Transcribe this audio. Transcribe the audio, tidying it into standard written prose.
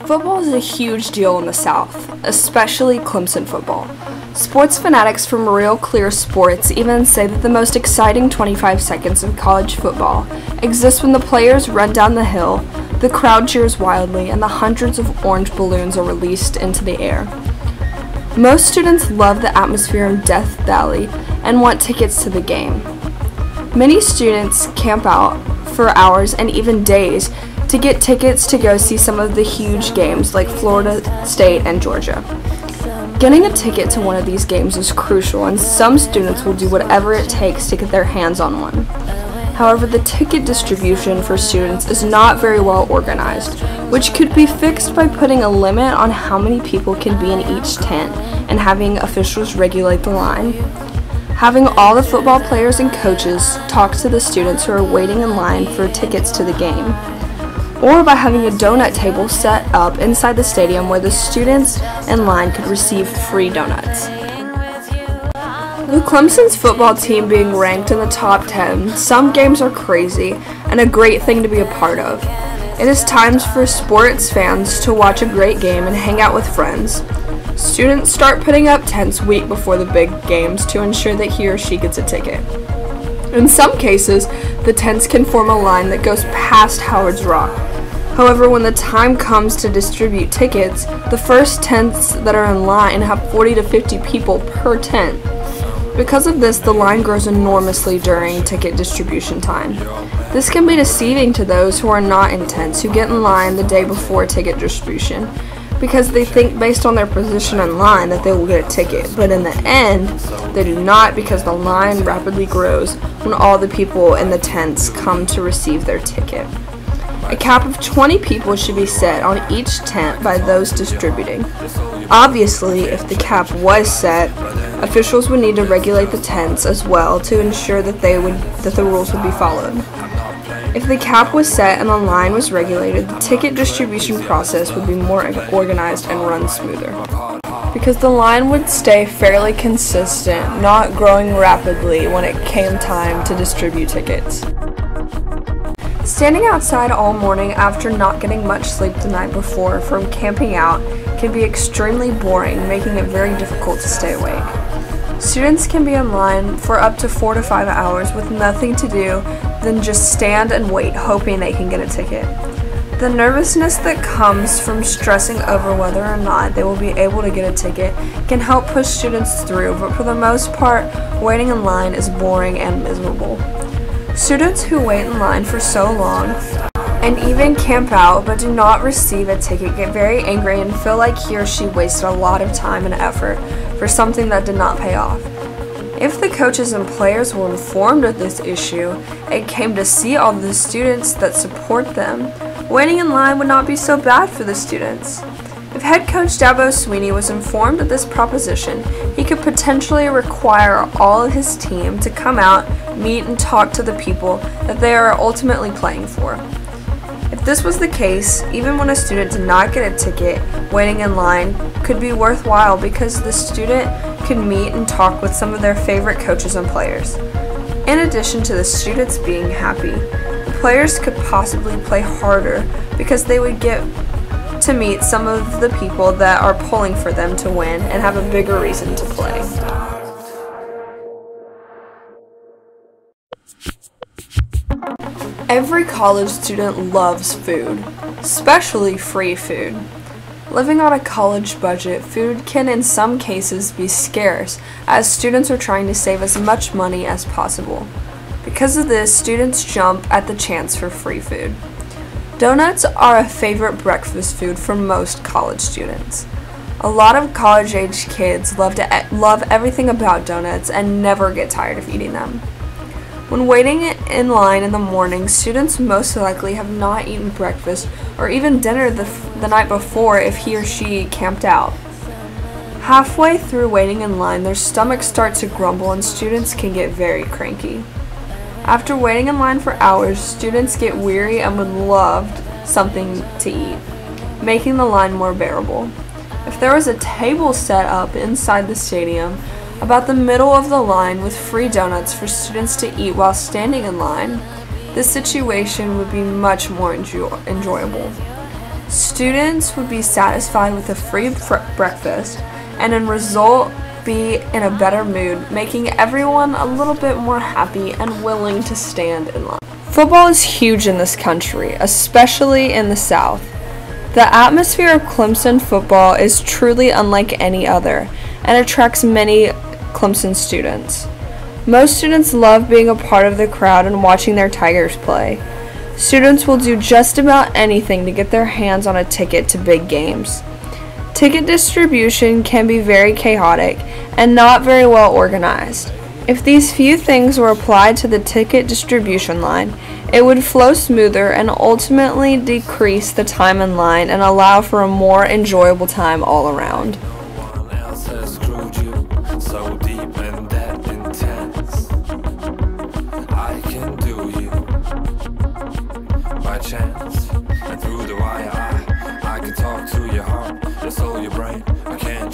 Football is a huge deal in the South, especially Clemson football. Sports fanatics from Real Clear Sports even say that the most exciting 25 seconds of college football exist when the players run down the hill, the crowd cheers wildly, and the hundreds of orange balloons are released into the air. Most students love the atmosphere in Death Valley and want tickets to the game. Many students camp out for hours and even days to get tickets to go see some of the huge games like Florida State and Georgia. Getting a ticket to one of these games is crucial, and some students will do whatever it takes to get their hands on one. However, the ticket distribution for students is not very well organized, which could be fixed by putting a limit on how many people can be in each tent and having officials regulate the line. Having all the football players and coaches talk to the students who are waiting in line for tickets to the game, or by having a donut table set up inside the stadium where the students in line could receive free donuts. With Clemson's football team being ranked in the top 10, some games are crazy and a great thing to be a part of. It is times for sports fans to watch a great game and hang out with friends. Students start putting up tents week before the big games to ensure that he or she gets a ticket. In some cases, the tents can form a line that goes past Howard's Rock. However, when the time comes to distribute tickets, the first tents that are in line have 40 to 50 people per tent. Because of this, the line grows enormously during ticket distribution time. This can be deceiving to those who are not in tents who get in line the day before ticket distribution, because they think based on their position in line that they will get a ticket, but in the end, they do not, because the line rapidly grows when all the people in the tents come to receive their ticket. A cap of 20 people should be set on each tent by those distributing. Obviously, if the cap was set, officials would need to regulate the tents as well to ensure that the rules would be followed. If the cap was set and the line was regulated, the ticket distribution process would be more organized and run smoother, because the line would stay fairly consistent, not growing rapidly when it came time to distribute tickets. Standing outside all morning after not getting much sleep the night before from camping out can be extremely boring, making it very difficult to stay awake. Students can be in line for up to 4 to 5 hours with nothing to do than just stand and wait, hoping they can get a ticket. The nervousness that comes from stressing over whether or not they will be able to get a ticket can help push students through, but for the most part, waiting in line is boring and miserable. Students who wait in line for so long and even camp out but do not receive a ticket get very angry and feel like he or she wasted a lot of time and effort for something that did not pay off. If the coaches and players were informed of this issue and came to see all the students that support them, waiting in line would not be so bad for the students. If head coach Dabo Sweeney was informed of this proposition, he could potentially require all of his team to come out, meet, and talk to the people that they are ultimately playing for. If this was the case, even when a student did not get a ticket, waiting in line could be worthwhile because the student could meet and talk with some of their favorite coaches and players. In addition to the students being happy, the players could possibly play harder because they would get to meet some of the people that are pulling for them to win and have a bigger reason to play. Every college student loves food, especially free food. Living on a college budget, food can in some cases be scarce, as students are trying to save as much money as possible. Because of this, students jump at the chance for free food. Donuts are a favorite breakfast food for most college students. A lot of college-age kids love everything about donuts and never get tired of eating them. When waiting in line in the morning, students most likely have not eaten breakfast or even dinner the night before if he or she camped out. Halfway through waiting in line, their stomachs start to grumble and students can get very cranky. After waiting in line for hours, students get weary and would love something to eat, making the line more bearable. If there was a table set up inside the stadium, about the middle of the line with free donuts for students to eat while standing in line, this situation would be much more enjoyable. Students would be satisfied with a free breakfast and in result be in a better mood, making everyone a little bit more happy and willing to stand in line. Football is huge in this country, especially in the South. The atmosphere of Clemson football is truly unlike any other and attracts many Clemson students. Most students love being a part of the crowd and watching their Tigers play. Students will do just about anything to get their hands on a ticket to big games. Ticket distribution can be very chaotic and not very well organized. If these few things were applied to the ticket distribution line, it would flow smoother and ultimately decrease the time in line and allow for a more enjoyable time all around. Chance, and through the wire I can talk to your heart, your soul, your brain. I can't